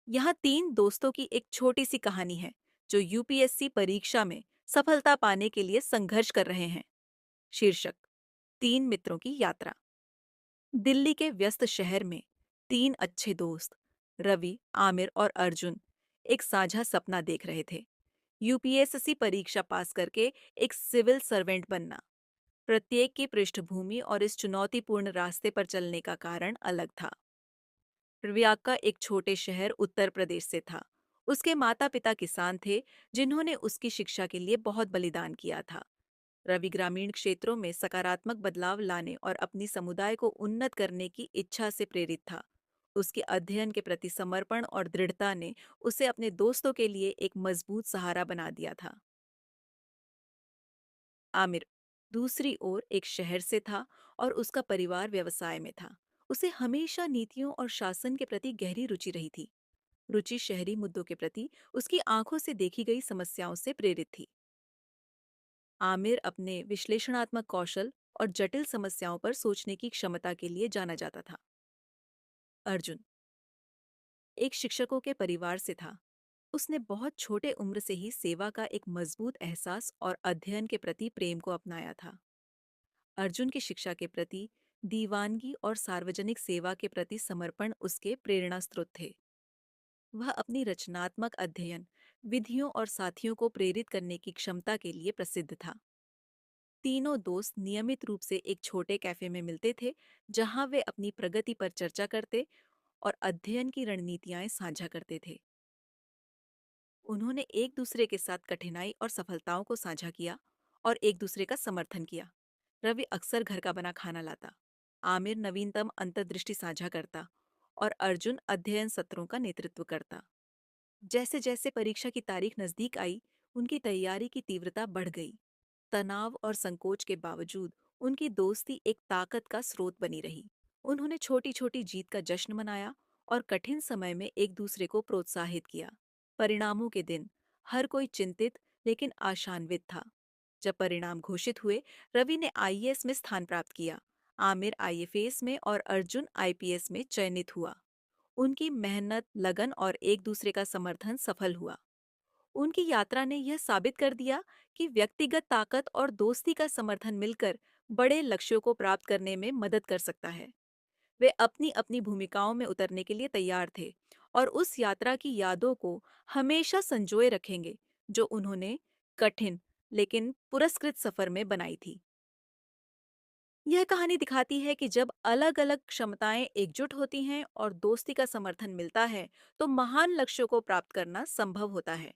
यहाँ तीन दोस्तों की एक छोटी सी कहानी है जो यूपीएससी परीक्षा में सफलता पाने के लिए संघर्ष कर रहे हैं। शीर्षक: तीन मित्रों की यात्रा। दिल्ली के व्यस्त शहर में तीन अच्छे दोस्त रवि, आमिर और अर्जुन एक साझा सपना देख रहे थे। यूपीएससी परीक्षा पास करके एक सिविल सर्वेंट बनना। प्रत्येक की पृष्ठभूमि और इस चुनौतीपूर्ण रास्ते पर चलने का कारण अलग था। प्रव्याग एक छोटे शहर उत्तर प्रदेश से था। उसके माता पिता किसान थे, जिन्होंने उसकी शिक्षा के लिए बहुत बलिदान किया था। रवि ग्रामीण क्षेत्रों में सकारात्मक बदलाव लाने और अपनी समुदाय को उन्नत करने की इच्छा से प्रेरित था। उसके अध्ययन के प्रति समर्पण और दृढ़ता ने उसे अपने दोस्तों के लिए एक मजबूत सहारा बना दिया था। आमिर दूसरी ओर एक शहर से था और उसका परिवार व्यवसाय में था। उसे हमेशा नीतियों और शासन के प्रति गहरी रुचि रही थी। रुचि शहरी मुद्दों के प्रति उसकी आंखों से देखी गई समस्याओं से प्रेरित थी। आमिर अपने विश्लेषणात्मक कौशल और जटिल समस्याओं पर सोचने की क्षमता के लिए जाना जाता था। अर्जुन एक शिक्षकों के परिवार से था। उसने बहुत छोटे उम्र से ही सेवा का एक मजबूत एहसास और अध्ययन के प्रति प्रेम को अपनाया था। अर्जुन की शिक्षा के प्रति दीवानगी और सार्वजनिक सेवा के प्रति समर्पण उसके प्रेरणा स्रोत थे। वह अपनी रचनात्मक अध्ययन विधियों और साथियों को प्रेरित करने की क्षमता के लिए प्रसिद्ध था। तीनों दोस्त नियमित रूप से एक छोटे कैफे में मिलते थे, जहां वे अपनी प्रगति पर चर्चा करते और अध्ययन की रणनीतियां साझा करते थे। उन्होंने एक दूसरे के साथ कठिनाई और सफलताओं को साझा किया और एक दूसरे का समर्थन किया। रवि अक्सर घर का बना खाना लाता, आमिर नवीनतम अंतर्दृष्टि साझा करता और अर्जुन अध्ययन सत्रों का नेतृत्व करता। जैसे जैसे परीक्षा की तारीख नजदीक आई, उनकी तैयारी की तीव्रता बढ़ गई। तनाव और संकोच के बावजूद उनकी दोस्ती एक ताकत का स्रोत बनी रही। उन्होंने छोटी छोटी जीत का जश्न मनाया और कठिन समय में एक दूसरे को प्रोत्साहित किया। परिणामों के दिन हर कोई चिंतित लेकिन आशान्वित था। जब परिणाम घोषित हुए, रवि ने आईएएस में स्थान प्राप्त किया, आमिर आईएफएस में और अर्जुन आईपीएस में चयनित हुआ। उनकी मेहनत, लगन और एक दूसरे का समर्थन सफल हुआ। उनकी यात्रा ने यह साबित कर दिया कि व्यक्तिगत ताकत और दोस्ती का समर्थन मिलकर बड़े लक्ष्यों को प्राप्त करने में मदद कर सकता है। वे अपनी अपनी भूमिकाओं में उतरने के लिए तैयार थे और उस यात्रा की यादों को हमेशा संजोए रखेंगे, जो उन्होंने कठिन लेकिन पुरस्कृत सफर में बनाई थी। यह कहानी दिखाती है कि जब अलग अलग क्षमताएं एकजुट होती हैं और दोस्ती का समर्थन मिलता है, तो महान लक्ष्यों को प्राप्त करना संभव होता है।